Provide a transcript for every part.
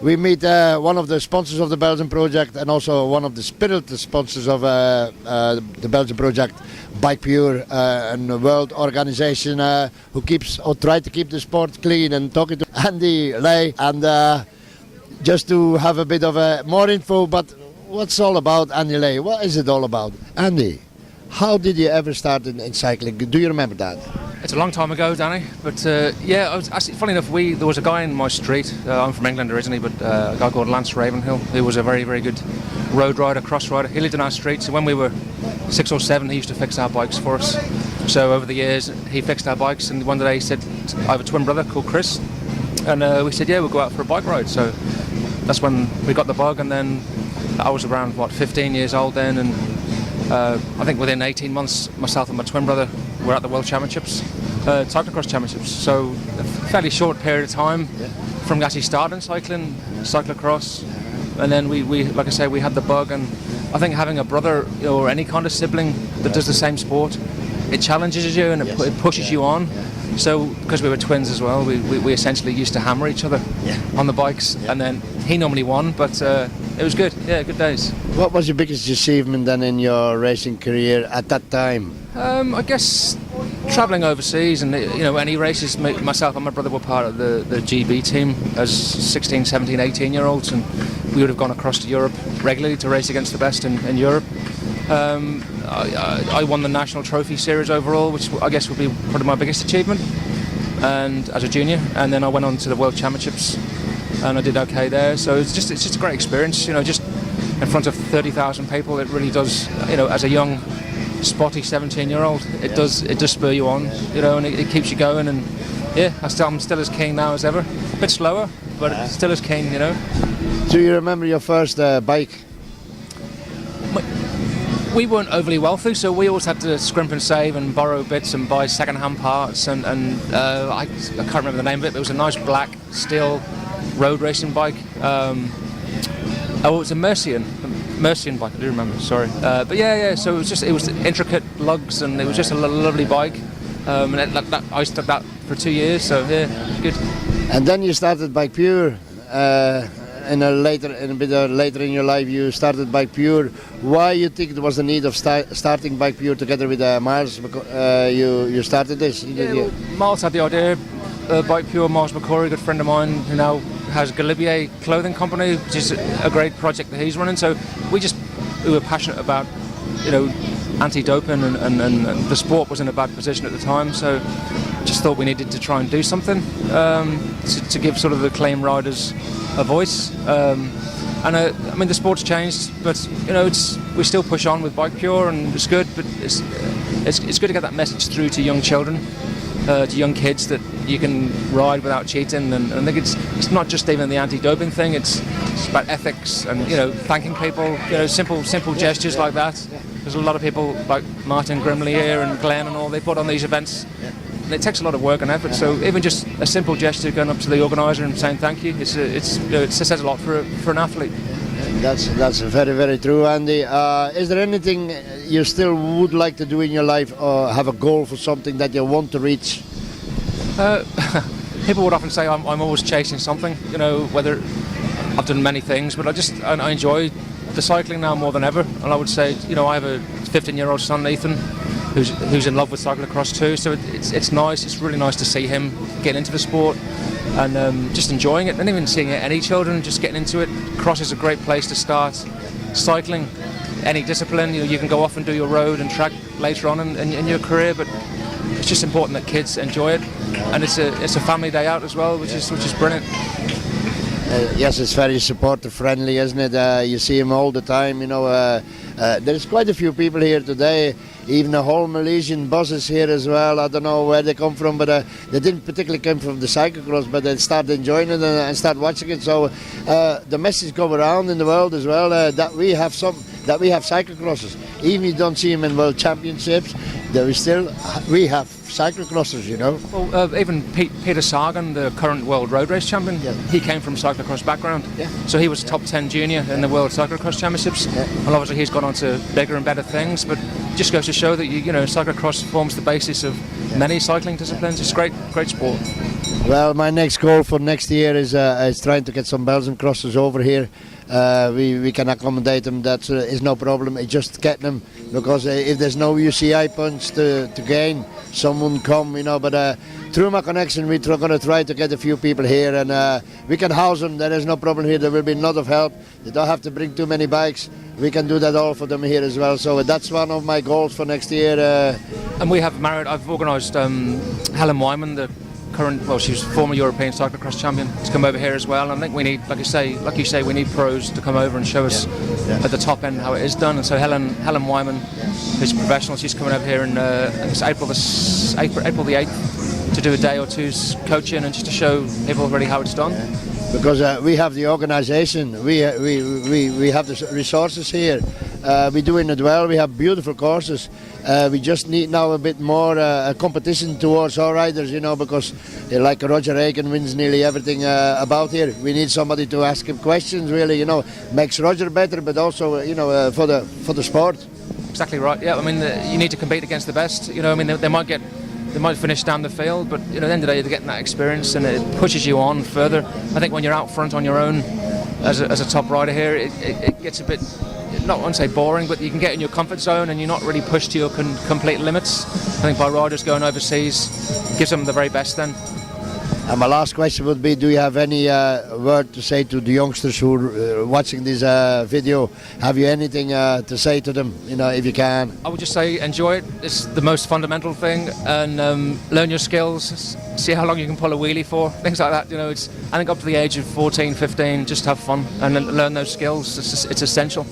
we meet one of the sponsors of the Belgian project and also one of the spiritual sponsors of the Belgian project, Bike Pure, a world organization who keeps or try to keep the sport clean. And talking to Andy Layhe, and just to have a bit of more info, but what's all about Andy Layhe? What is it all about? Andy, how did you ever start in cycling? Do you remember that? It's a long time ago, Danny, but yeah, I was actually, funny enough, there was a guy in my street, I'm from England originally, but a guy called Lance Ravenhill, who was a very, very good road rider, cross rider. He lived in our street, so when we were 6 or 7, he used to fix our bikes for us. So over the years, he fixed our bikes, and one day he said, I have a twin brother called Chris, and we said, yeah, we'll go out for a bike ride. So that's when we got the bug, and then I was around, 15 years old then, and I think within 18 months, myself and my twin brother were at the World Championships, cyclocross championships. So a fairly short period of time from actually starting cycling, cyclocross, and then we like I say, we had the bug. And I think having a brother or any kind of sibling that does the same sport, it challenges you and it pushes you on. So because we were twins as well, we essentially used to hammer each other on the bikes, and then he normally won, but it was good. Yeah, good days. What was your biggest achievement then in your racing career at that time? I guess travelling overseas, and any races. Myself and my brother were part of the GB team as 16, 17, 18-year-olds, and we would have gone across to Europe regularly to race against the best in Europe. I won the National Trophy Series overall, which I guess would be probably my biggest achievement, and as a junior. And then I went on to the World Championships, and I did okay there. So it's just a great experience, just in front of 30,000 people. It really does, as a young, spotty 17-year-old, it does spur you on, and it keeps you going. And yeah, I'm still as keen now as ever. A bit slower, but still as keen, Do you remember your first bike? We weren't overly wealthy, so we always had to scrimp and save and borrow bits and buy second-hand parts. And I can't remember the name of it, but it was a nice black steel road racing bike. It was a Mercian bike, I do remember, sorry. But yeah, so it was intricate lugs, and it was just a lovely bike. And I used to have that for 2 years, so yeah, good. And then you started Bike Pure. A bit later in your life, you started Bike Pure. Why you think there was a need of starting Bike Pure together with Miles? You started this. Well, Miles had the idea. Bike Pure, Miles McCory, a good friend of mine, who now has Galibier Clothing Company, which is a great project that he's running. So we were passionate about, anti-doping, and the sport was in a bad position at the time. So just thought we needed to try and do something to give sort of the claim riders a voice. The sport's changed, but we still push on with Bike Pure, and it's good. But it's good to get that message through to young children, to young kids, that you can ride without cheating. And I think it's not just even the anti-doping thing. It's about ethics and thanking people. Simple gestures like that. There's a lot of people like Martin Grimley here and Glenn and all. They put on these events. And it takes a lot of work and effort, so even just a simple gesture going up to the organiser and saying thank you, it says a lot for an athlete. That's very, very true, Andy. Is there anything you still would like to do in your life, or have a goal for something that you want to reach? People would often say I'm always chasing something, whether I've done many things, but I enjoy the cycling now more than ever. And I would say, I have a 15-year-old son, Ethan, who's in love with cyclocross too, so it's nice. It's really nice to see him get into the sport and just enjoying it, and even seeing any children just getting into it. Cross is a great place to start cycling any discipline. You can go off and do your road and track later on in your career, but it's just important that kids enjoy it, and it's a family day out as well, which is brilliant. Yes, it's very supporter friendly, isn't it? You see him all the time. There's quite a few people here today. Even a whole Malaysian buses here as well. I don't know where they come from, but they didn't particularly come from the cyclocross, but they started enjoying it and start watching it. So the message go around in the world as well, that we have cyclocrossers. Even if you don't see them in world championships, we have cyclocrossers, Well, even Peter Sagan, the current world road race champion, he came from cyclocross background. Yeah. So he was top 10 junior in the world cyclocross championships. And obviously he's gone gone on to bigger and better things, but it just goes to show that you know cyclocross forms the basis of many cycling disciplines. It's great sport. Well, my next goal for next year is trying to get some Belgian crossers over here. We can accommodate them, that is no problem. It's just getting them, because if there's no UCI points to gain, someone come, you know. But through my connection, we're going to try to get a few people here, and we can house them. There is no problem here. There will be a lot of help. They don't have to bring too many bikes. We can do that all for them here as well. So that's one of my goals for next year. And we have I've organised Helen Wyman, the she was former European cyclocross champion, to come over here as well. And I think we need, like you say, we need pros to come over and show us at the top end how it is done. And so Helen Wyman, who's a professional, she's coming over here in it's April the 8th to do a day or two's coaching and just to show people really how it's done. Because we have the organisation, we have the resources here. We're doing it well. We have beautiful courses. We just need now a bit more competition towards our riders, you know, because like Roger Aiken wins nearly everything about here. We need somebody to ask him questions, really, you know, makes Roger better, but also, you know, for the sport. Exactly right. Yeah, I mean, you need to compete against the best. You know, I mean, they might finish down the field, but you know, at the end of the day, they're getting that experience, and it pushes you on further. I think when you're out front on your own as a top rider here, it gets a bit, not want to say boring, but you can get in your comfort zone and you're not really pushed to your complete limits. I think by riders going overseas, it gives them the very best then. And my last question would be, do you have any word to say to the youngsters who are watching this video? Have you anything to say to them, you know, if you can? I would just say enjoy it. It's the most fundamental thing, and learn your skills, see how long you can pull a wheelie for, things like that. You know, I think up to the age of 14, 15, just have fun and learn those skills. It's essential.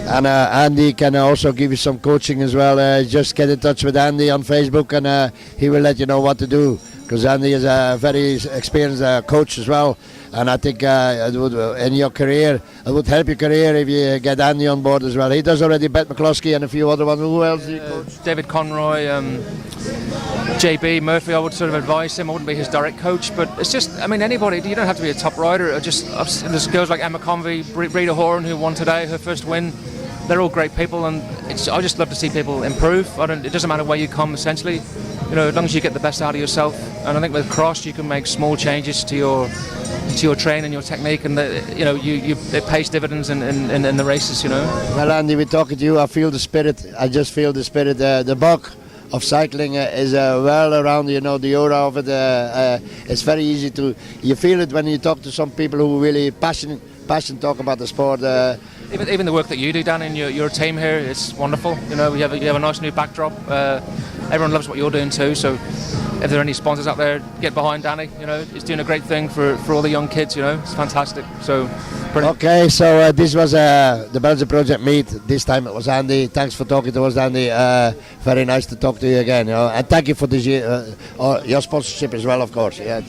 And Andy can also give you some coaching as well. Just get in touch with Andy on Facebook, and he will let you know what to do. Because Andy is a very experienced coach as well, and I think it would, in your career, it would help your career if you get Andy on board as well. He does already Bet McCloskey and a few other ones. Who else do you coach? David Conroy, JB Murphy. I would sort of advise him. I wouldn't be his direct coach, but it's just, I mean, anybody. You don't have to be a top rider. There's girls like Emma Convey, Breda Horan, who won today, her first win. They're all great people, and I just love to see people improve. It doesn't matter where you come, essentially. You know, as long as you get the best out of yourself. And I think with cross, you can make small changes to your training, your technique, and it pays dividends in the races. You know. Well, Andy, we're talking to you. I feel the spirit. I just feel the spirit. The bug of cycling is well around. You know, the aura of it. It's very easy to. You feel it when you talk to some people who really passionate talk about the sport. Even the work that you do, Dan, in your team here, it's wonderful. You know, you have a nice new backdrop. Everyone loves what you're doing too. So, if there are any sponsors out there, get behind Danny. You know, he's doing a great thing for all the young kids. You know, it's fantastic. So, brilliant. Okay, so this was the Belgian Project meet. This time it was Andy. Thanks for talking to us, Andy. Very nice to talk to you again. You know, and thank you for this your sponsorship as well, of course. Yeah.